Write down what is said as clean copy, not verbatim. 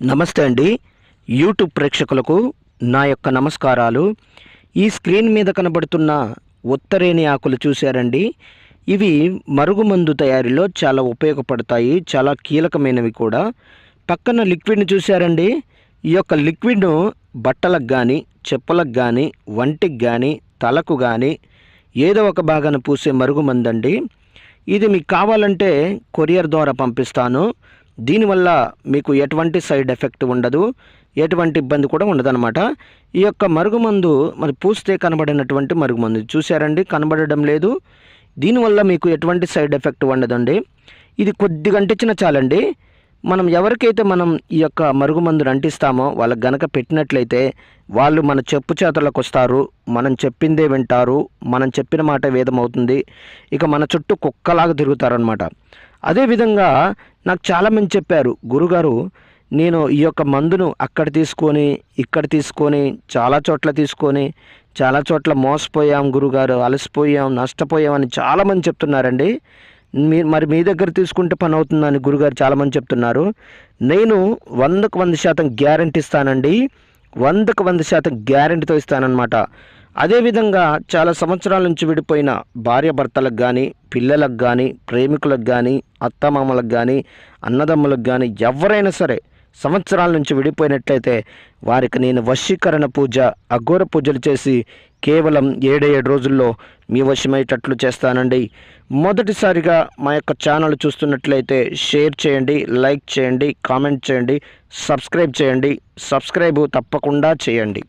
నమస్తే అండి. యూట్యూబ్ ప్రేక్షకులకు నా యొక్క నమస్కారాలు. ఈ స్క్రీన్ మీద కనబడుతున్న ఉత్తరేణి ఆకులు చూశారండి. ఇవి మరుగుమందు తయారీలో చాలా ఉపయోగపడతాయి, చాలా కీలకమైనవి కూడా. పక్కన లిక్విడ్ని చూశారండి. ఈ యొక్క లిక్విడ్ను బట్టలకు కానీ, చెప్పులకు కానీ, వంటికి కానీ, తలకు కానీ ఏదో ఒక భాగాన పూసే మరుగుమందు అండి. ఇది మీకు కావాలంటే కొరియర్ ద్వారా పంపిస్తాను. దీనివల్ల మీకు ఎటువంటి సైడ్ ఎఫెక్ట్ ఉండదు, ఎటువంటి ఇబ్బంది కూడా ఉండదన్నమాట. ఈ యొక్క మరుగుమందు మరి పూస్తే కనబడినటువంటి మరుగుమందు చూశారండి, కనబడడం లేదు. దీనివల్ల మీకు ఎటువంటి సైడ్ ఎఫెక్ట్ ఉండదండి. ఇది కొద్దిగా అంటించిన చాలండి. మనం ఎవరికైతే మనం ఈ యొక్క మరుగుమందును అంటిస్తామో వాళ్ళకి గనక పెట్టినట్లయితే వాళ్ళు మన చెప్పు చేతలకు వస్తారు, మనం చెప్పిందే వింటారు, మనం చెప్పిన మాట వేదం అవుతుంది. ఇక మన చుట్టూ కుక్కలాగా తిరుగుతారనమాట. అదేవిధంగా నాకు చాలామంది చెప్పారు, గురుగారు నేను ఈ యొక్క మందును అక్కడ తీసుకొని ఇక్కడ తీసుకొని చాలా చోట్ల తీసుకొని చాలా చోట్ల మోసపోయాం గురుగారు, అలసిపోయాం, నష్టపోయాం అని చాలామంది చెప్తున్నారండి. మరి మీ దగ్గర తీసుకుంటే పని అవుతుందని గురుగారు చాలామంది చెప్తున్నారు. నేను 100% గ్యారెంటీ ఇస్తానండి. 100% గ్యారెంటీతో ఇస్తానన్నమాట. అదేవిధంగా చాలా సంవత్సరాల నుంచి విడిపోయిన భార్యాభర్తలకు కానీ, పిల్లలకు కానీ, ప్రేమికులకు కానీ, అత్తమామలకు కానీ, అన్నదమ్ములకు కానీ ఎవరైనా సరే సంవత్సరాల నుంచి విడిపోయినట్లయితే వారికి నేను వశీకరణ పూజ, అఘోర పూజలు చేసి కేవలం 7 రోజుల్లో మీ వశమయ్యేటట్లు చేస్తానండి. మొదటిసారిగా మా యొక్క ఛానల్ చూస్తున్నట్లయితే షేర్ చేయండి, లైక్ చేయండి, కామెంట్ చేయండి, సబ్స్క్రైబ్ చేయండి. సబ్స్క్రైబ్ తప్పకుండా చేయండి.